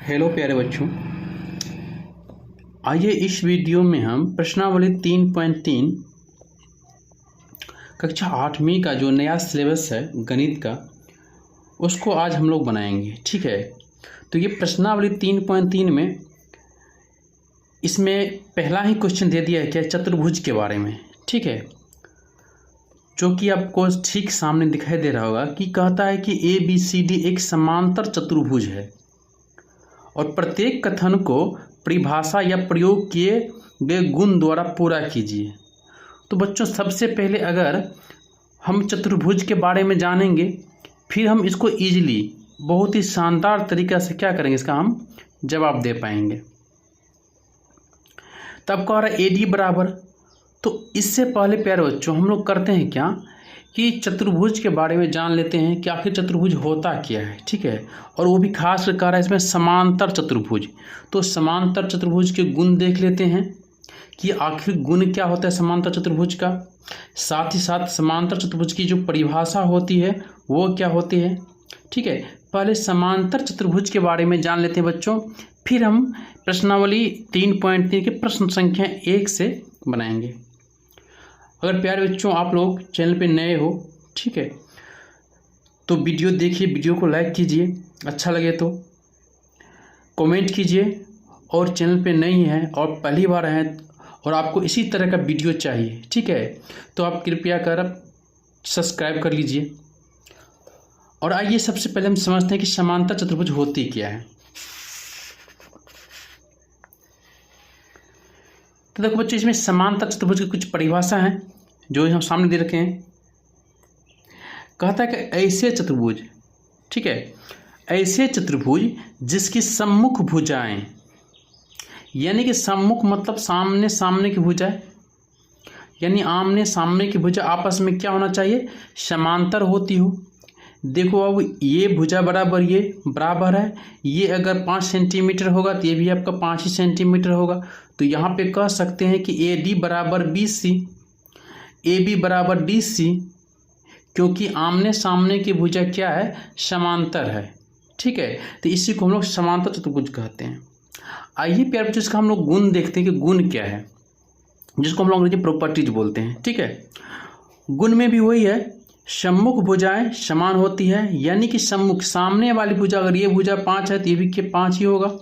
Hello प्यारे बच्चों, आइए इस वीडियो में हम प्रश्नावली 3.3 कक्षा 8वीं का जो नया सिलेबस है गणित का उसको आज हम लोग बनाएंगे। ठीक है, तो ये प्रश्नावली 3.3 में इसमें पहला ही क्वेश्चन दे दिया है क्या चतुर्भुज के बारे में। ठीक है, जो कि आपको ठीक सामने दिखाई दे रहा होगा कि कहता है कि ABCD एक समांतर चतुर्भुज है और प्रत्येक कथन को परिभाषा या प्रयोग किए गए गुण द्वारा पूरा कीजिए। तो बच्चों सबसे पहले अगर हम चतुर्भुज के बारे में जानेंगे फिर हम इसको इजीली बहुत ही शानदार तरीक़े से क्या करेंगे, इसका हम जवाब दे पाएंगे। तब कह रहा है AD बराबर, तो इससे पहले प्यारे बच्चों हम लोग करते हैं क्या कि चतुर्भुज के बारे में जान लेते हैं कि आखिर चतुर्भुज होता क्या है। ठीक है, और वो भी खास कर कह रहा है इसमें समांतर चतुर्भुज। तो समांतर चतुर्भुज के गुण देख लेते हैं कि आखिर गुण क्या होता है समांतर चतुर्भुज का, साथ ही साथ समांतर चतुर्भुज की जो परिभाषा होती है वो क्या होती है। ठीक है, पहले समांतर चतुर्भुज के बारे में जान लेते हैं बच्चों, फिर हम प्रश्नावली 3.3 के प्रश्न संख्या 1 से बनाएंगे। अगर प्यारे बच्चों आप लोग चैनल पे नए हो, ठीक है, तो वीडियो देखिए, वीडियो को लाइक कीजिए, अच्छा लगे तो कमेंट कीजिए, और चैनल पे नहीं है और पहली बार हैं और आपको इसी तरह का वीडियो चाहिए, ठीक है, तो आप कृपया कर सब्सक्राइब कर लीजिए। और आइए सबसे पहले हम समझते हैं कि समांतर चतुर्भुज होती क्या है। तो देखो बच्चों, इसमें समांतर चतुर्भुज की कुछ परिभाषा है जो हम सामने दे रखे हैं। कहता है कि ऐसे चतुर्भुज, ठीक है, ऐसे चतुर्भुज जिसकी सम्मुख भुजाएं, यानी कि सम्मुख मतलब सामने सामने की भुजाएं, यानी आमने सामने की भुजा आपस में क्या होना चाहिए, समांतर होती हो। देखो अब ये भुजा बराबर ये बराबर है, ये अगर 5 सेंटीमीटर होगा तो ये भी आपका 5 ही सेंटीमीटर होगा। तो यहाँ पे कह सकते हैं कि AD बराबर BC, AB बराबर DC, क्योंकि आमने सामने की भुजा क्या है, समांतर है। ठीक है, तो इसी को हम लोग समांतर चतुर्भुज कहते हैं। आइए प्यारे बच्चों इसका हम लोग गुण देखते हैं कि गुण क्या है, जिसको हम लोग अंग्रेजी प्रॉपर्टीज बोलते हैं। ठीक है, गुण में भी वही है, सम्मुख भुजाएं समान होती है, यानी कि सम्मुख सामने वाली भुजा, अगर ये भुजा 5 है तो ये भी 5 ही होगा।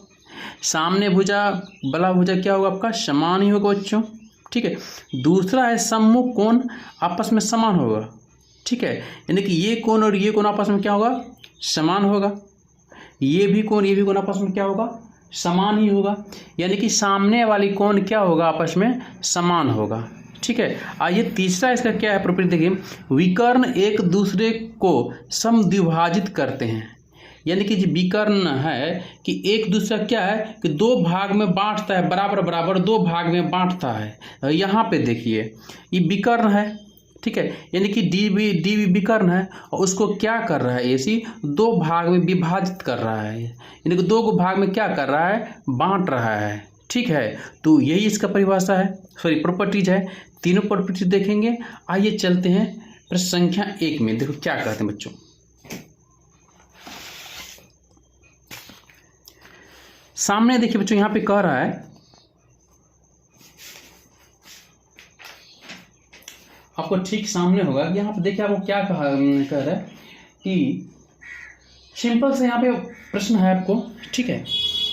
सामने भुजा बला भुजा क्या होगा आपका, समान ही होगा बच्चों। ठीक है, दूसरा है सम्मुख कोण आपस में समान होगा। ठीक है, यानी कि ये कोण और ये कोण आपस में क्या होगा, समान होगा। ये भी कोण आपस में क्या होगा, समान ही होगा, यानी कि सामने वाली कोण क्या होगा, आपस में समान होगा। ठीक है, आइए तीसरा इसका क्या है प्रॉपर्टी देखिए, विकर्ण एक दूसरे को समद्विभाजित करते हैं, यानी कि जो विकर्ण है कि एक दूसरा क्या है कि 2 भाग में बांटता है, बराबर बराबर 2 भाग में बांटता है। यहाँ पे देखिए ये विकर्ण है, ठीक है, यानी कि डी विकर्ण है और उसको क्या कर रहा है, ऐसी 2 भाग में विभाजित कर रहा है, यानी कि 2 भाग में क्या कर रहा है, बांट रहा है। ठीक है, तो यही इसका परिभाषा है, सॉरी प्रॉपर्टीज है। तीनों प्रॉपर्टीज देखेंगे। आइए चलते हैं प्रश्न संख्या 1 में। देखो क्या कहते हैं बच्चों, सामने देखिए बच्चों, यहाँ पे कह रहा है, आपको ठीक सामने होगा, यहाँ पे देखिए आपको क्या कह रहा है कि सिंपल से यहाँ पे प्रश्न है आपको, ठीक है,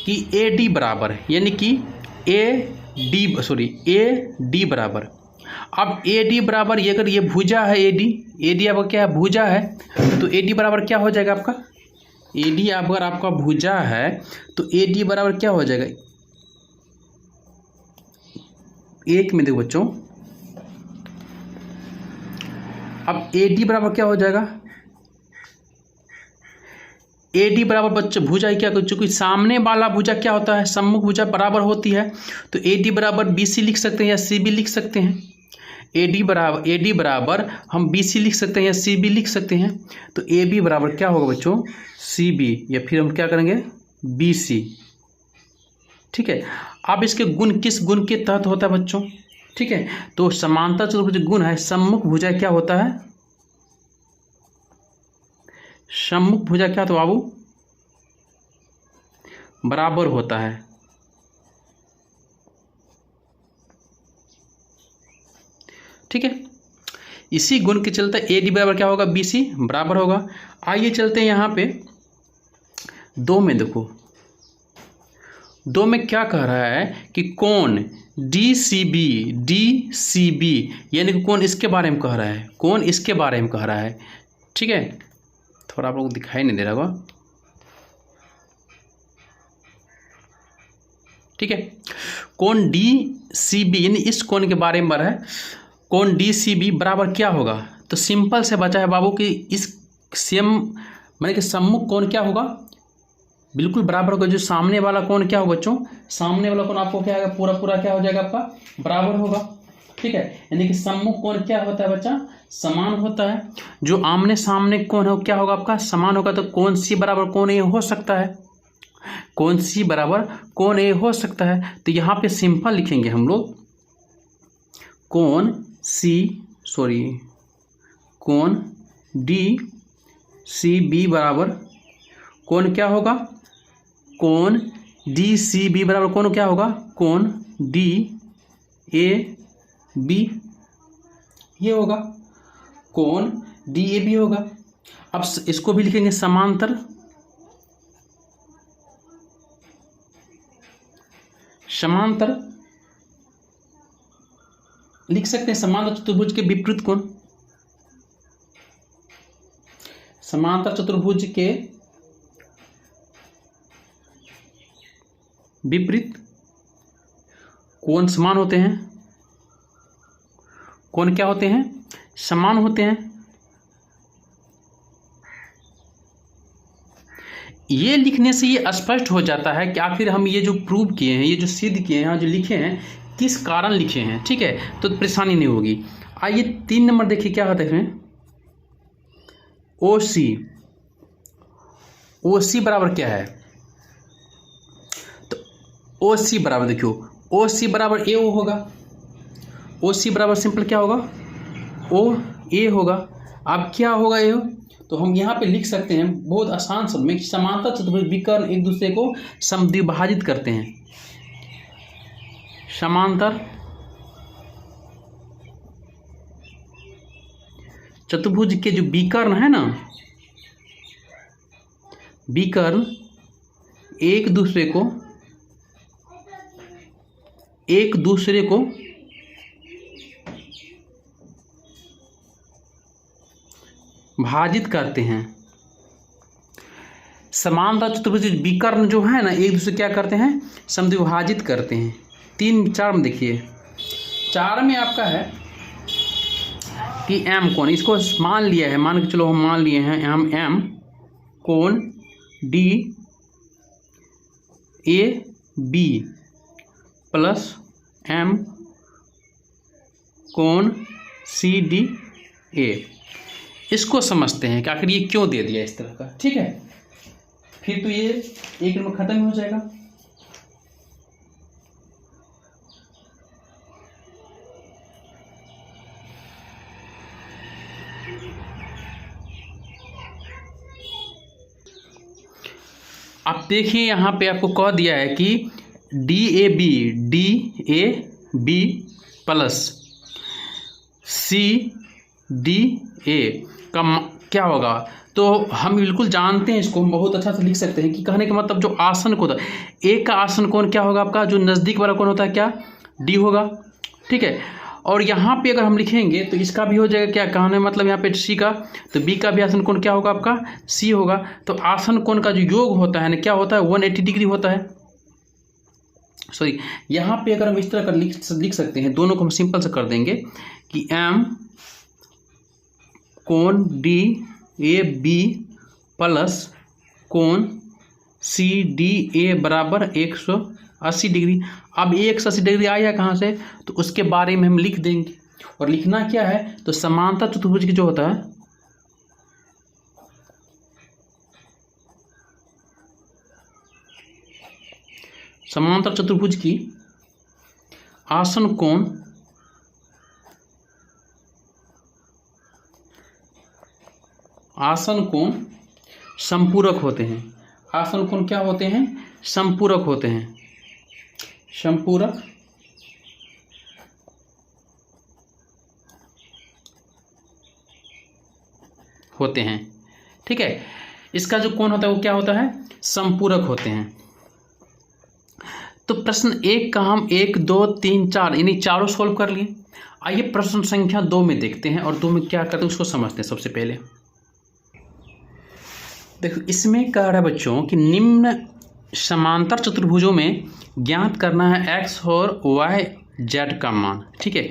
कि AD बराबर है, यानी कि AD बराबर। अब AD बराबर ये, अगर ये भुजा है AD आपका क्या है, भुजा है, तो AD बराबर क्या हो जाएगा आपका, AD अगर आपका भुजा है तो AD बराबर क्या हो जाएगा, एक में देखो बच्चों, अब AD बराबर क्या हो जाएगा, AD बराबर बच्चों भुजा क्या, चूंकि सामने वाला भुजा क्या होता है, सम्मुख भुजा बराबर होती है, तो AD बराबर BC लिख सकते हैं या CB लिख सकते हैं। AD बराबर हम BC लिख सकते हैं या CB लिख सकते हैं। तो AB बराबर क्या होगा बच्चों, CB, या फिर हम क्या करेंगे, BC। ठीक है, अब इसके गुण किस गुण के तहत होता है बच्चों, ठीक है, तो समांतर चतुर्भुज गुण है, सम्मुख भुजा क्या होता है, सम्मुख भुजा क्या, तो बाबू बराबर होता है। ठीक है, इसी गुण के चलते ए डी बराबर क्या होगा, बी सी बराबर होगा। आइए चलते हैं यहाँ पे 2 में। देखो 2 में क्या कह रहा है कि कोण डी सी बी यानी कि कौन इसके बारे में कह रहा है, कौन इसके बारे में कह रहा है। ठीक है, थोड़ा आप लोग दिखाई नहीं दे रहा होगा। ठीक है, कौन डी सी बी यानी इस कोण के बारे में है, कौन डी सी बी बराबर क्या होगा। तो सिंपल से बचा है बाबू कि इस सेम माने कि सम्मुख कोण क्या होगा, बिल्कुल बराबर होगा। जो सामने वाला कोण क्या होगा बच्चों, सामने वाला कोण आपको क्या आएगा, पूरा पूरा क्या हो जाएगा आपका, बराबर होगा। ठीक है, यानी कि सम्मुख कोण क्या होता है बच्चा, समान होता है। जो आमने सामने कोण है क्या होगा आपका, समान होगा। तो कोण सी बराबर कोण ए हो सकता है, कोण सी बराबर कोण ए हो सकता है। तो यहाँ पे सिंपल लिखेंगे हम लोग, कोण कोण डी सी बी बराबर कोण क्या होगा, कोण डी सी बी बराबर कोण क्या होगा, कोण डी ए बी, ये होगा कोण डी ए बी होगा। अब इसको भी लिखेंगे समांतर, समांतर लिख सकते हैं समांतर चतुर्भुज के विपरीत कोण, समांतर चतुर्भुज के विपरीत कोण समान होते हैं, कोण क्या होते हैं, समान होते हैं। ये लिखने से ये स्पष्ट हो जाता है कि आखिर हम ये जो प्रूव किए हैं, ये जो सिद्ध किए हैं, जो लिखे हैं, किस कारण लिखे हैं। ठीक है, तो परेशानी नहीं होगी। आइए 3 नंबर देखिए क्या होता है इसमें, ओ सी बराबर क्या है। तो ओ सी बराबर देखियो, ओ सी बराबर ए ओ होगा, ओ सी बराबर सिंपल क्या होगा, ओ ए होगा। अब क्या होगा ए, तो हम यहाँ पे लिख सकते हैं बहुत आसान शब्द में, समांतर चतुर्भुज विकर्ण एक दूसरे को समद्विभाजित करते हैं। समांतर चतुर्भुज के जो विकर्ण है ना, विकर्ण एक दूसरे को भाजित करते हैं। समांतर चतुर्भुज विकर्ण जो है ना, एक दूसरे क्या करते हैं, समद्विभाजित करते हैं। 3-4 में देखिए, 4 में आपका है कि एम कोण, इसको मान लिया है, मान के चलो हम मान लिए हैं हम एम कोण D A B plus m कोण सी डी ए। इसको समझते हैं कि आखिर ये क्यों दे दिया इस तरह का। ठीक है, फिर तो ये एक नंबर खत्म हो जाएगा। आप देखिए यहाँ पे आपको कह दिया है कि D A B plus C D A का क्या होगा। तो हम बिल्कुल जानते हैं इसको, हम बहुत अच्छा से लिख सकते हैं कि कहने का मतलब जो आसन कोण होता है, ए का आसन कोण क्या होगा आपका, जो नज़दीक वाला कोण होता है क्या, डी होगा। ठीक है, और यहाँ पे अगर हम लिखेंगे तो इसका भी हो जाएगा क्या, कहने मतलब यहाँ पे सी का, तो बी का भी आसन कोण क्या होगा आपका, सी होगा। तो आसन कोण का जो योग होता है ना, क्या होता है, 180 डिग्री होता है। सॉरी, यहाँ पे अगर हम इस तरह का लिख सकते हैं, दोनों को हम सिंपल से कर देंगे कि एम कोण डी ए बी प्लस कोण सी डी ए बराबर 180 डिग्री। अब 180 डिग्री आया कहाँ से, तो उसके बारे में हम लिख देंगे। और लिखना क्या है, तो समांतर चतुर्भुज की जो होता है, समांतर चतुर्भुज की आसन कोण संपूरक होते हैं। आसन कोण क्या होते हैं? संपूरक होते हैं, संपूरक होते हैं। ठीक है, इसका जो कोण होता है वो क्या होता है? संपूरक होते हैं। तो प्रश्न 1 का हम 1, 2, 3, 4 यानी चारों सोल्व कर लिए। आइए प्रश्न संख्या 2 में देखते हैं और 2 में क्या करते हैं उसको समझते हैं। सबसे पहले देखो, इसमें कह रहा है बच्चों कि निम्न समांतर चतुर्भुजों में ज्ञात करना है x और y z का मान। ठीक है,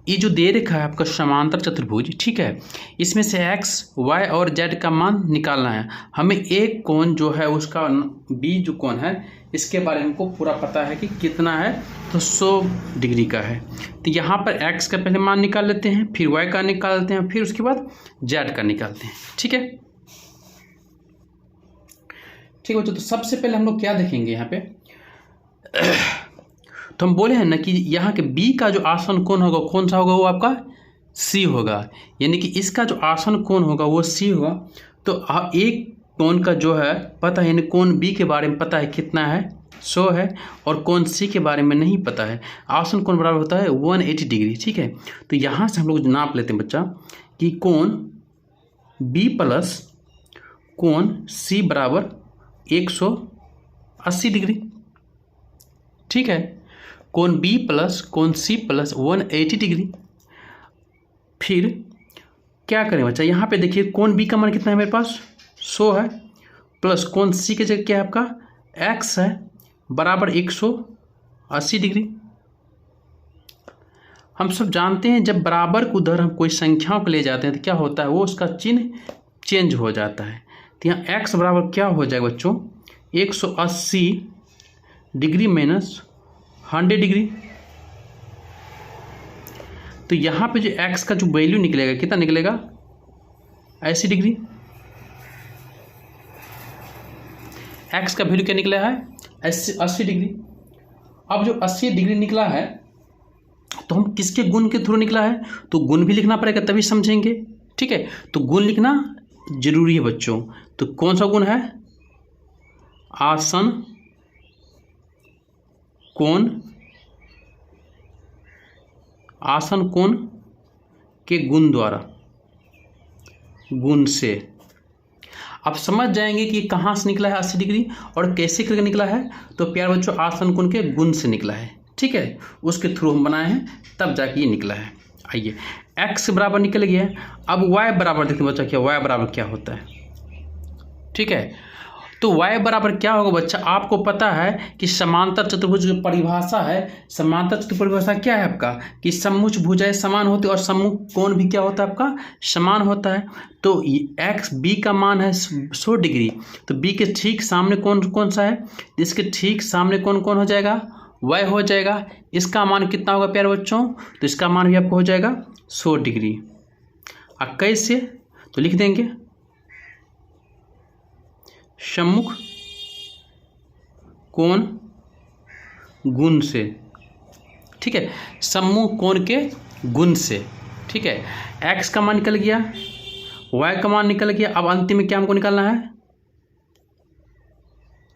ये जो दे रखा है आपका समांतर चतुर्भुज, ठीक है, इसमें से x, y और z का मान निकालना है। हमें एक कोण जो है उसका b जो कोण है इसके बारे में हमको पूरा पता है कि कितना है, तो 100 डिग्री का है। तो यहाँ पर x का पहले मान निकाल लेते हैं, फिर y का निकालते हैं, फिर उसके बाद z का निकालते हैं। ठीक है, ठीक है बच्चों। तो सबसे पहले हम लोग क्या देखेंगे यहाँ पे, तो हम बोले हैं ना कि यहाँ के B का जो आसन कोण होगा कौन सा होगा? वो आपका C होगा, यानी कि इसका जो आसन कोण होगा वो C होगा। तो एक कोण का जो है पता है, यानी कोण B के बारे में पता है कितना है, 100 है, और कोण C के बारे में नहीं पता है। आसन कोण बराबर होता है 180 डिग्री। ठीक है, तो यहाँ से हम लोग नाप लेते हैं बच्चा कि कोण B प्लस कोण C बराबर 180 डिग्री। ठीक है, कोण B प्लस कोण C प्लस 180 डिग्री। फिर क्या करें बच्चा, यहाँ पे देखिए कोण B का मान कितना है मेरे पास? 100 है, प्लस कोण C के जगह क्या है आपका? x है, बराबर 180 डिग्री। हम सब जानते हैं जब बराबर को उधर हम कोई संख्याओं को ले जाते हैं तो क्या होता है, वो उसका चिन्ह चेंज हो जाता है। तो यहाँ x बराबर क्या हो जाएगा बच्चों? 180 डिग्री माइनस 100 डिग्री। तो यहाँ पे जो x का जो वैल्यू निकलेगा कितना निकलेगा? 80 डिग्री। x का वैल्यू क्या निकला है? 80 डिग्री। अब जो 80 डिग्री निकला है तो हम किसके गुण के थ्रू निकला है? तो गुण भी लिखना पड़ेगा तभी समझेंगे। ठीक है, तो गुण लिखना जरूरी है बच्चों। तो कौन सा गुण है? आसन कोण, आसन कोण के गुण द्वारा, गुण से। आप समझ जाएंगे कि कहाँ से निकला है 80 डिग्री और कैसे करके निकला है। तो प्यार बच्चों आसन कोण के गुण से निकला है। ठीक है, उसके थ्रू हम बनाए हैं तब जाके ये निकला है। आइए x बराबर निकल गया। अब y बराबर देखते बच्चा, क्या y बराबर क्या होता है? ठीक है, तो y बराबर क्या होगा बच्चा? आपको पता है कि समांतर चतुर्भुज की परिभाषा है। समांतर चतुर्भुज परिभाषा क्या है आपका? कि सममुच भुजाएं समान होती है और सम्मुख कोण भी क्या होता है आपका? समान होता है। तो x b का मान है 100 डिग्री, तो b के ठीक सामने कौन सा है? इसके ठीक सामने कौन हो जाएगा? y हो जाएगा। इसका मान कितना होगा प्यारे बच्चों? तो इसका मान भी आपको हो जाएगा 100 डिग्री। अब कैसे? तो लिख देंगे सम्मुख कोण गुण से। ठीक है, सम्मुख कोण के गुण से। ठीक है, x का मान निकल गया, y का मान निकल गया। अब अंतिम में क्या हमको निकालना है?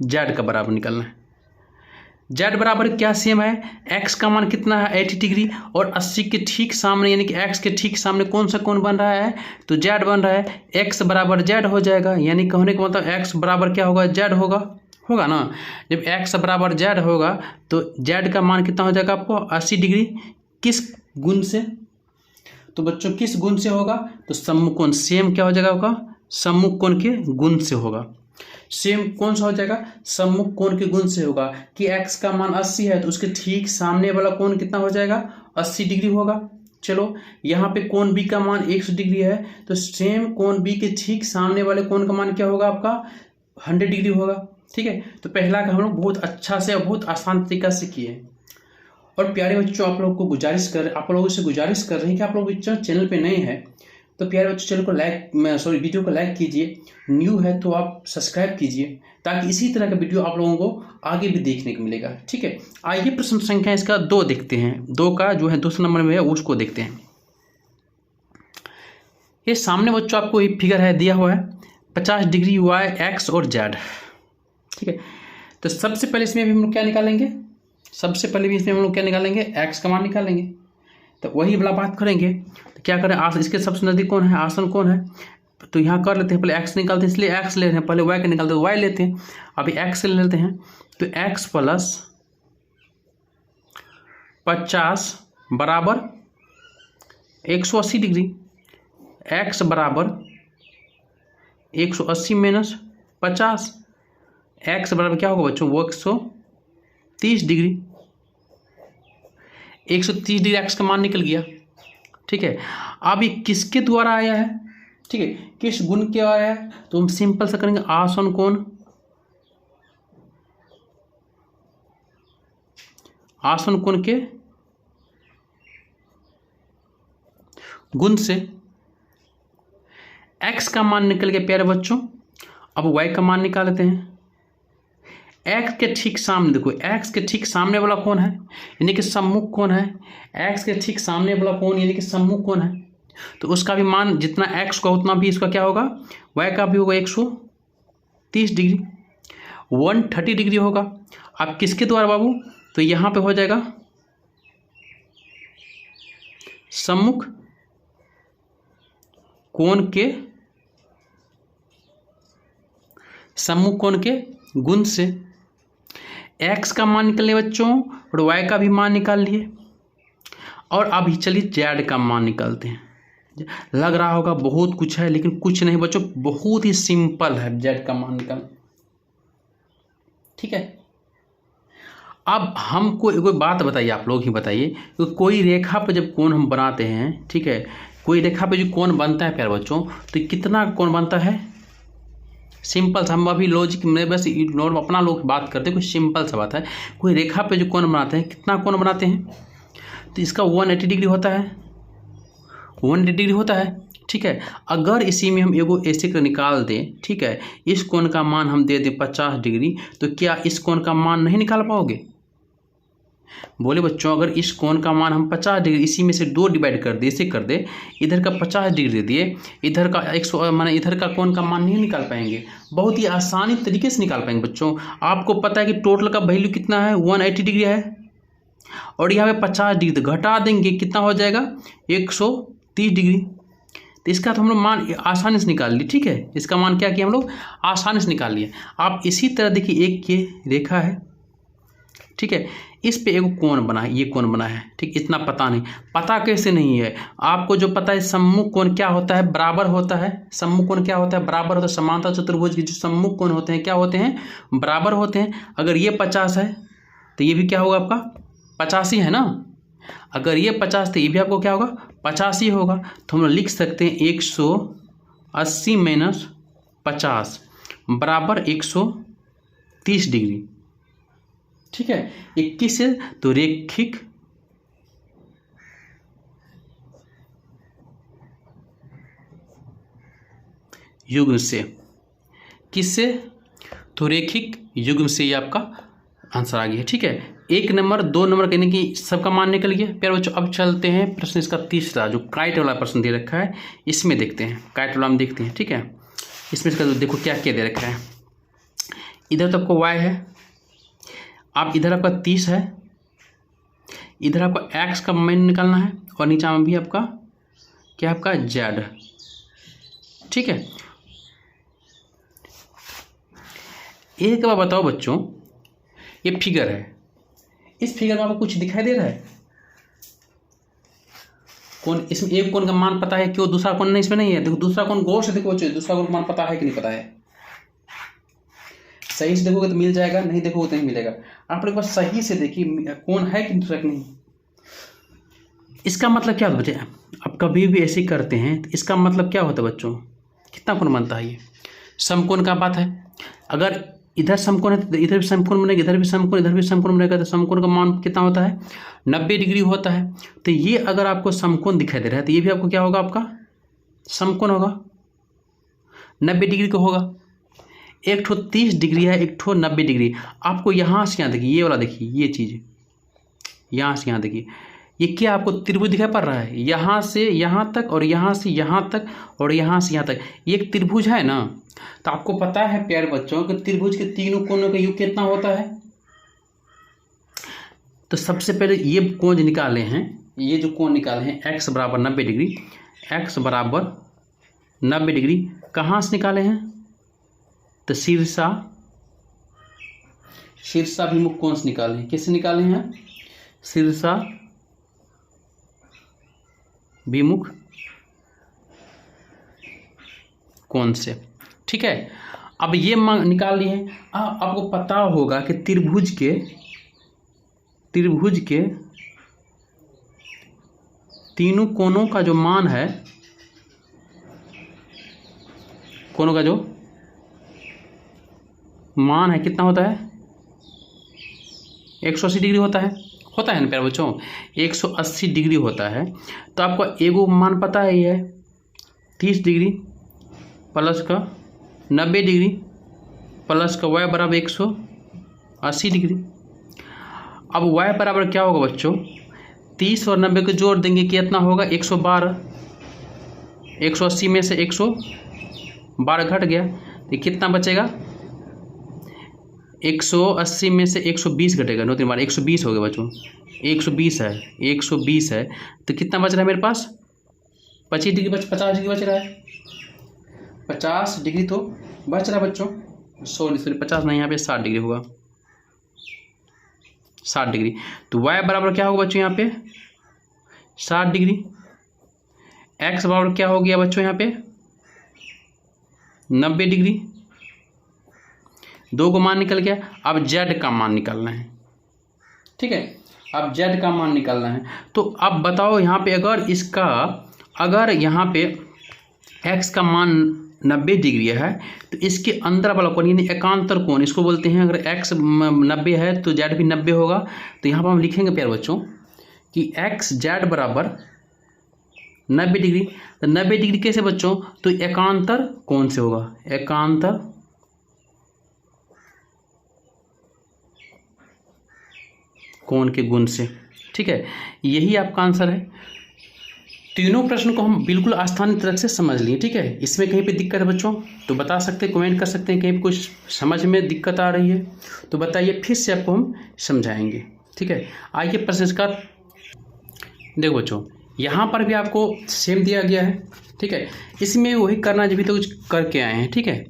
z का बराबर निकालना है। z बराबर क्या सेम है? x का मान कितना है? 80 डिग्री, और 80 के ठीक सामने यानी कि x के ठीक सामने कौन सा कोण बन रहा है? तो z बन रहा है। x बराबर z हो जाएगा, यानी कहने का मतलब x बराबर क्या होगा? z होगा ना। जब x बराबर z होगा तो z का मान कितना हो जाएगा आपको? 80 डिग्री। किस गुण से? तो बच्चों किस गुण से होगा? तो सम्मुख कोण। सेम क्या हो जाएगा आपका? सम्मुख कोण के गुण से होगा। सेम कौन सा हो जाएगा? सम्मुख कोण के गुण से होगा कि x का मान 80 है तो उसके ठीक सामने वाला कोण कितना हो जाएगा? 80 डिग्री होगा। चलो यहाँ पे कोण B का मान 100 डिग्री है, तो सेम कोण B के ठीक सामने वाले कोण का मान क्या होगा आपका? 100 डिग्री होगा। ठीक है, तो पहला का हम लोग बहुत अच्छा से और बहुत आसान तरीका से किए। और प्यारे बच्चों आप लोगों से गुजारिश कर रहे हैं कि आप लोग बच्चों चैनल पे नए हैं तो प्यारे बच्चों चैनल को वीडियो को लाइक कीजिए, न्यू है तो आप सब्सक्राइब कीजिए, ताकि इसी तरह का वीडियो आप लोगों को आगे भी देखने को मिलेगा। ठीक है, आइए प्रश्न संख्या इसका 2 देखते हैं। 2 का जो है दूसरे नंबर में है उसको देखते हैं। ये सामने बच्चों आपको एक फिगर है दिया हुआ है 50 डिग्री y x और z। ठीक है। तो सबसे पहले इसमें भी हम लोग क्या निकालेंगे, सबसे पहले भी इसमें हम लोग क्या निकालेंगे, एक्स का मान निकालेंगे। तो वही वाला बात करेंगे। तो क्या करें, इसके सबसे नज़दीक कौन है, आसन कौन है, तो यहाँ कर लेते हैं, पहले एक्स निकालते हैं, इसलिए एक्स ले रहे हैं, पहले वाई का निकालते हैं, वाई लेते हैं, अभी एक्स ले लेते हैं। तो एक्स प्लस 50 बराबर 180 डिग्री, एक्स बराबर 180 माइनस 50, एक्स बराबर क्या होगा बच्चों, वो 130 डिग्री, 130 डिग्री एक्स का मान निकल गया। ठीक है, अब ये किसके द्वारा आया है, ठीक है, किस गुण के आया है, तो हम सिंपल से करेंगे आसन कोण, आसन कोण के गुण से x का मान निकल गया प्यारे बच्चों। अब y का मान निकाल लेते हैं। x के ठीक सामने देखो, x के ठीक सामने वाला कौन है, यानी कि सम्मुख कौन है, x के ठीक सामने वाला कौन यानी कि सम्मुख कौन है, तो उसका भी मान जितना x का उतना भी इसका क्या होगा, y का भी होगा 130 डिग्री, 130 डिग्री होगा। अब किसके द्वारा बाबू, तो यहाँ पे हो जाएगा सम्मुख कोण के, सम्मुख कोण के गुण से x का मान निकल लिए बच्चों और y का भी मान निकाल लिए। और अभी चलिए z का मान निकालते हैं। लग रहा होगा बहुत कुछ है, लेकिन कुछ नहीं बच्चों, बहुत ही सिंपल है z का मान निकाल। ठीक है, अब हमको एक बात बताइए, आप लोग ही बताइए, तो कोई रेखा पर जब कोण हम बनाते हैं, ठीक है, कोई रेखा पे जो कोण बनता है प्यारे बच्चों, तो कितना कोण बनता है, सिंपल सा, हम अभी लॉजिक में बस इग्नोर अपना लोग बात करते हैं, कोई सिंपल सा बात है, कोई रेखा पे जो कोण बनाते हैं कितना कोण बनाते हैं, तो इसका 180 डिग्री होता है, 180 डिग्री होता है। ठीक है, अगर इसी में हम एगो ऐसे कर निकाल दें, ठीक है, इस कोण का मान हम दे दें 50 डिग्री, तो क्या इस कोण का मान नहीं निकाल पाओगे, बोले बच्चों, अगर इस कोण का मान हम 50 डिग्री इसी में से 2 डिवाइड कर दे, इसे कर दे, इधर का 50 डिग्री दे दिए, इधर का 100 माने इधर का कोण का मान नहीं निकाल पाएंगे, बहुत ही आसानी तरीके से निकाल पाएंगे बच्चों। आपको पता है कि टोटल का वैल्यू कितना है, 180 डिग्री है, और यहाँ पे 50 डिग्री तो घटा देंगे, कितना हो जाएगा 130 डिग्री, तो इसका तो हम लोग मान आसानी से निकाल लिए। ठीक है, इसका मान क्या किया हम लोग, आसानी से निकाल लिए। आप इसी तरह देखिए, एक ये रेखा है, ठीक है, इस पे एक कोण बना है, ये कोण बना है, ठीक, इतना पता नहीं, पता कैसे नहीं है आपको, जो पता है सम्मुख कोण क्या होता है, बराबर होता है, सम्मुख कोण क्या होता है, बराबर होता है, समांतर चतुर्भुज के जो सम्मुख कोण होते हैं क्या होते हैं, बराबर होते हैं। अगर ये 50 है तो ये भी क्या होगा आपका 85 है ना, अगर ये 50 तो ये भी आपको क्या होगा 85 होगा, तो हम लोग लिख सकते हैं 180 माइनस 50 बराबर 130 डिग्री। ठीक है, 21 से तो रेखिक युग्म से, किससे, तो रेखिक युग्म से, ये आपका आंसर आ गया। ठीक है, 1 नंबर 2 नंबर कहने की सबका मान निकल गया प्यारे बच्चों। अब चलते हैं प्रश्न इसका तीसरा, जो काइट वाला प्रश्न दे रखा है, इसमें देखते हैं, काइट वाला हम देखते हैं। ठीक है, इसमें इसका देखो क्या क्या दे रखा है, इधर तो आपको y है, आप इधर आपका 30 है, इधर आपका x का मान निकालना है, और नीचे में भी आपका क्या, आपका z। ठीक है, एक बार बताओ बच्चों, ये फिगर है, इस फिगर में आपको कुछ दिखाई दे रहा है, कौन, इसमें एक कोण का मान पता है, क्यों दूसरा कोण नहीं इसमें नहीं है, देखो दूसरा कोण गौर से देखो, दूसरा कोण का मान पता है कि नहीं पता है, सही से देखोगे तो मिल जाएगा, नहीं देखोगे तो नहीं मिलेगा। आप एक बार सही से देखिए कौन है कि दूसरा नहीं। इसका मतलब क्या होता है बच्चे, अब कभी भी ऐसे करते हैं तो इसका मतलब क्या होता है बच्चों, कितना कोण बनता है, ये समकोण का बात है। अगर इधर समकोण है तो इधर भी समकोण बनेगा, इधर भी समकोण, इधर भी समकोण बनेगा, तो समकोण का मान कितना होता है 90 डिग्री होता है। तो ये अगर आपको समकोण दिखाई दे रहा है तो ये भी आपको क्या होगा, आपका समकोण होगा, 90 डिग्री का होगा। एक ठो 30 डिग्री है, एक ठो 90 डिग्री। आपको यहाँ से यहाँ देखिए, ये वाला देखिए, ये चीज़ यहाँ से यहाँ देखिए, ये क्या आपको त्रिभुज दिखाई पड़ रहा है? यहाँ से यहाँ तक और यहाँ से यहाँ तक और यहाँ से यहाँ तक, ये एक त्रिभुज है ना। तो आपको पता है प्यारे बच्चों कि त्रिभुज के तीनों कोनों का योग कितना होता है। तो सबसे पहले ये कोण निकाले हैं, ये जो कोण निकाले हैं x बराबर 90 डिग्री, x बराबर 90 डिग्री कहाँ से निकाले हैं? तो शीर्षाभिमुख कोण से निकाले हैं। किससे निकाले हैं? शीर्षाभिमुख कोण से। ठीक है, अब ये निकाल लिए हैं। आपको पता होगा कि त्रिभुज के तीनों कोनों का जो मान है, कोनों का जो मान है कितना होता है? 180 डिग्री होता है ना प्यारे बच्चों, 180 डिग्री होता है। तो आपको एगो मान पता है, ये है 30 डिग्री प्लस का 90 डिग्री प्लस का y बराबर 180 डिग्री। अब y बराबर क्या होगा बच्चों? 30 और 90 को जोड़ देंगे कितना होगा? 112। 180 में से 112 घट गया तो कितना बचेगा? 180 में से 120 घटेगा, 9 3 12 120 हो गया बच्चों। 120 है तो कितना बच रहा है मेरे पास? 50 डिग्री 50 डिग्री बच रहा है। 50 डिग्री तो बच रहा है बच्चों। सॉरी 50 नहीं, यहाँ पे 60 डिग्री होगा, 60 डिग्री। तो y बराबर क्या होगा बच्चों यहाँ पे? 60 डिग्री। x बराबर क्या हो गया बच्चों यहाँ पे? 90 डिग्री। 2 को मान निकल गया। अब z का मान निकालना है। ठीक है, अब z का मान निकालना है। तो अब बताओ यहाँ पे अगर यहाँ पे x का मान 90 डिग्री है तो इसके अंदर वाला कोण यानी एकांतर कोण इसको बोलते हैं। अगर x 90 है तो z भी 90 होगा। तो यहाँ पर हम लिखेंगे प्यारे बच्चों कि x z बराबर 90 डिग्री। तो 90 डिग्री कैसे बच्चों? तो एकांतर कोण से होगा, एकांतर कोण के गुण से। ठीक है, यही आपका आंसर है। तीनों प्रश्न को हम बिल्कुल आसानी तरह से समझ लिए। ठीक है, इसमें कहीं पे दिक्कत है बच्चों तो बता सकते हैं, कमेंट कर सकते हैं। कहीं पे कुछ समझ में दिक्कत आ रही है तो बताइए, फिर से आपको हम समझाएंगे। ठीक है, आइए प्रश्न का देखो बच्चों, यहाँ पर भी आपको सेम दिया गया है। ठीक है, इसमें वही करना जब भी तो कुछ करके आए हैं। ठीक है,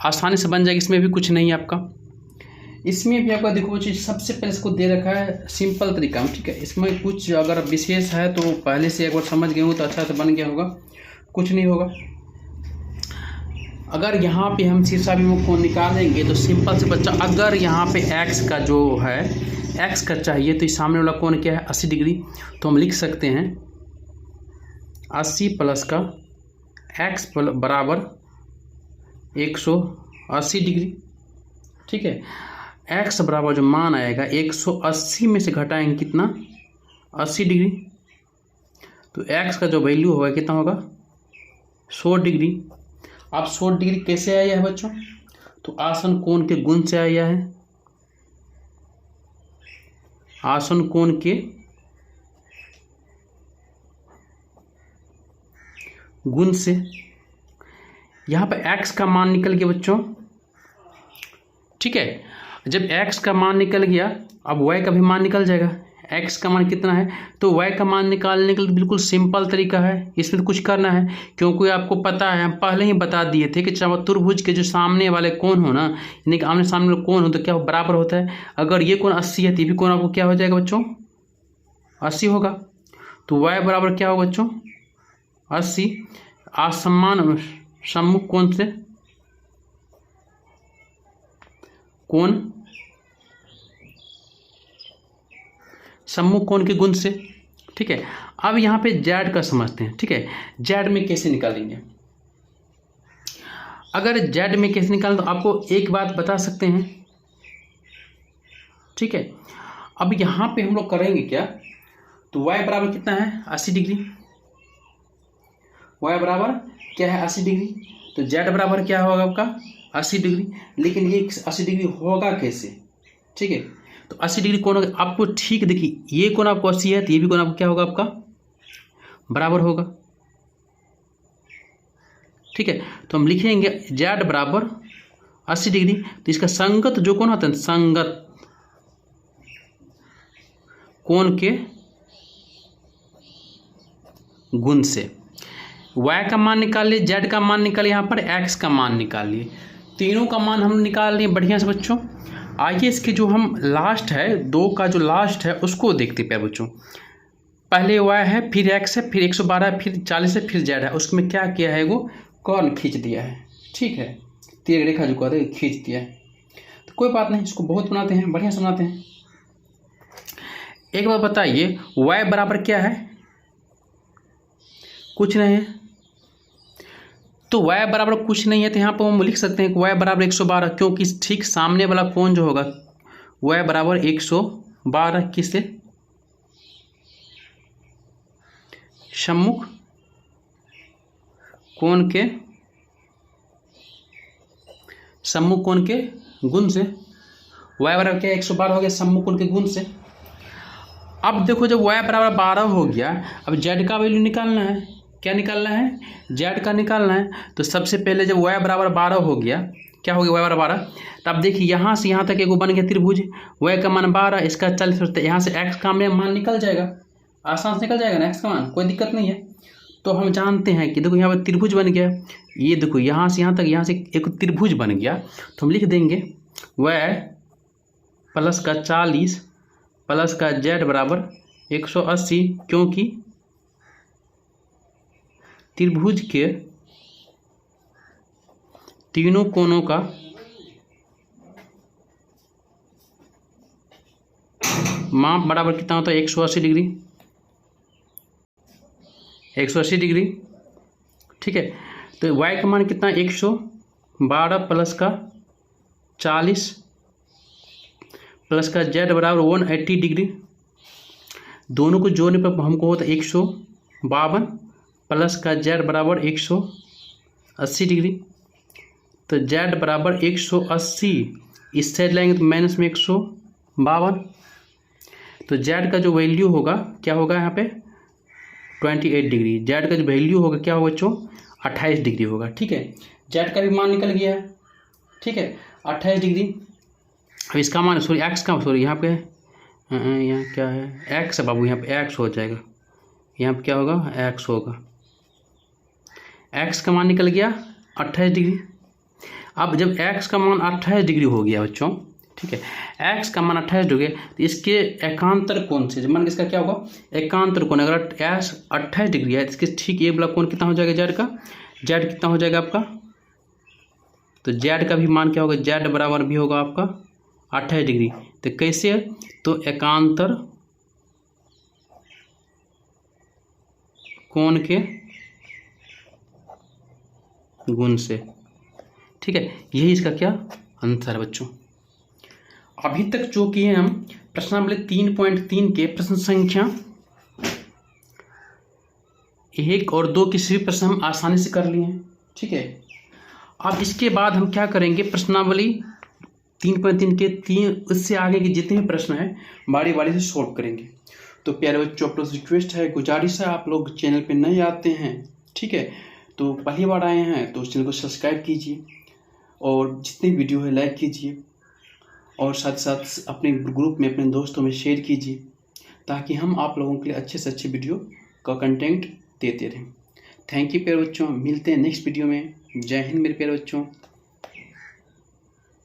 आसानी से बन जाएगा, इसमें भी कुछ नहीं है आपका। इसमें भी आपका देखो चीज़ सबसे पहले इसको दे रखा है सिंपल तरीका में। ठीक है, इसमें कुछ अगर विशेष है तो पहले से एक बार समझ गए हो तो अच्छा से बन गया होगा, कुछ नहीं होगा। अगर यहाँ पे हम शीर्षाभिमुख कोण निकालेंगे तो सिंपल से बच्चा, अगर यहाँ पे x का जो है x का चाहिए तो इस सामने वाला कोण क्या है? 80 डिग्री। तो हम लिख सकते हैं 80 प्लस का x बराबर 180 डिग्री। ठीक है, x बराबर जो मान आएगा 180 में से घटाएंगे कितना? 80 डिग्री। तो x का जो वैल्यू होगा कितना होगा? 100 डिग्री। अब 100 डिग्री कैसे आया है बच्चों? तो आसन कोण के गुण से आया है, आसन कोण के गुण से। यहाँ पर x का मान निकल गया बच्चों। ठीक है, जब x का मान निकल गया अब y का भी मान निकल जाएगा। x का मान कितना है तो y का मान निकालने के लिए बिल्कुल सिंपल तरीका है, इसमें तो कुछ करना है क्योंकि आपको पता है, हम पहले ही बता दिए थे कि चतुर्भुज के जो सामने वाले कोण हो ना, यानी कि आमने सामने वाले कोण हो तो क्या बराबर होता है। अगर ये कोण 80 है तो ये भी कोण आपको क्या हो जाएगा बच्चों? 80 होगा। तो y बराबर क्या होगा बच्चों? 80। असमान सम्मुख कोण से कोण सम्मुख कोण के गुण से। ठीक है, अब यहाँ पे z का समझते हैं। ठीक है, z में कैसे निकालेंगे? अगर z में कैसे निकालें तो आपको एक बात बता सकते हैं। ठीक है, अब यहाँ पे हम लोग करेंगे क्या? तो y बराबर कितना है? 80 डिग्री। y बराबर क्या है? 80 डिग्री। तो z बराबर क्या होगा आपका? 80 डिग्री। लेकिन ये 80 डिग्री होगा कैसे? ठीक है, तो 80 डिग्री कोण आपको ठीक देखिए, ये कोण आपको 80 है तो ये भी कोण आपको क्या होगा, आपका बराबर होगा। ठीक है, तो हम लिखेंगे जेड बराबर 80 डिग्री। तो इसका संगत जो कोण होता है, संगत कोण के गुण से y का मान निकालिए, z का मान निकालिए, यहाँ पर x का मान निकालिए। तीनों का मान हम निकाल लिए बढ़िया से बच्चों। आइए इसके जो हम लास्ट है 2 का जो लास्ट है उसको देखते हैं प्यारे बच्चों। पहले y है, फिर x है, फिर 112 है, फिर 40 है, फिर z है। उसमें क्या किया है, वो कौन खींच दिया है। ठीक है, तीर रेखा जो कहते हैं खींच दिया है। तो कोई बात नहीं, इसको बहुत बनाते हैं, बढ़िया से बनाते हैं। एक बात बताइए, y बराबर क्या है, कुछ नहीं है। तो y बराबर कुछ नहीं है तो यहाँ पर हम लिख सकते हैं कि y बराबर 112, क्योंकि ठीक सामने वाला कोण जो होगा y बराबर 112 किससे, सम्मुख कोण के गुण से। y बराबर क्या 112 हो गया सम्मुख कोण के गुण से। अब देखो जब y बराबर 12 हो गया, अब z का वैल्यू निकालना है। क्या निकालना है, z का निकालना है। तो सबसे पहले जब y बराबर 12 हो गया, क्या हो गया y बराबर 12, तब देखिए यहाँ से यहाँ तक एक बन गया त्रिभुज। y का मान 12, इसका 40 होता है, यहाँ से x का मान निकल जाएगा, आसान से निकल जाएगा ना x का मान, कोई दिक्कत नहीं है। तो हम जानते हैं कि देखो यहाँ पर त्रिभुज बन गया, ये देखो यहाँ से यहाँ तक, यहाँ से एक त्रिभुज बन गया। तो हम लिख देंगे y प्लस का 40 प्लस का z बराबर 180, क्योंकि त्रिभुज के तीनों कोणों का माप बराबर कितना होता है, 180 डिग्री। 180 डिग्री। ठीक है, तो y का मान कितना, 112 प्लस का 40 प्लस का z बराबर 180 डिग्री। दोनों को जोड़ने पर हमको होता है 152 प्लस का z बराबर 180 डिग्री। तो z बराबर 180, इस साइड लाएंगे तो माइनस में 152। तो z का जो वैल्यू होगा क्या होगा, यहाँ पे 28 डिग्री। z का जो वैल्यू होगा क्या होगा बच्चों, 28 डिग्री होगा। ठीक है, z का भी मान निकल गया है। ठीक है, 28 डिग्री। अब इसका मान x का, यहाँ पे यहाँ क्या है, x है बाबू, यहाँ पे x हो जाएगा, यहाँ पे क्या होगा, x होगा। x का मान निकल गया 28 डिग्री। अब जब x का मान 28 डिग्री हो गया बच्चों, ठीक है, x का मान 28 डिग्री, तो इसके एकांतर कोण से मान इसका क्या होगा, एकांतर कोण, अगर x 28 डिग्री है, इसके ठीक ये वाला कोण कितना हो जाएगा, z का, z कितना हो जाएगा आपका, तो z का भी मान क्या होगा, z बराबर भी होगा आपका 28 डिग्री। तो कैसे है, तो एकांतर कोण के गुण से। ठीक है, यही इसका क्या आंसर है बच्चों। अभी तक जो किए हम प्रश्नावली 3.3 के प्रश्न संख्या 1 और 2 किसी भी प्रश्न हम आसानी से कर लिए हैं। ठीक है, अब इसके बाद हम क्या करेंगे, प्रश्नावली 3.3 के 3 उससे आगे के जितने भी प्रश्न हैं बारी बारी से सॉल्व करेंगे। तो प्यारे बच्चों, आप लोग से रिक्वेस्ट है, गुजारिश है, आप लोग चैनल पे नए आते हैं, ठीक है, तो पहली बार आए हैं तो उस चैनल को सब्सक्राइब कीजिए और जितनी वीडियो है लाइक कीजिए और साथ साथ अपने ग्रुप में अपने दोस्तों में शेयर कीजिए, ताकि हम आप लोगों के लिए अच्छे से अच्छे वीडियो का कंटेंट देते रहें। थैंक यू प्यारे बच्चों, मिलते हैं नेक्स्ट वीडियो में। जय हिंद मेरे प्यारे बच्चों।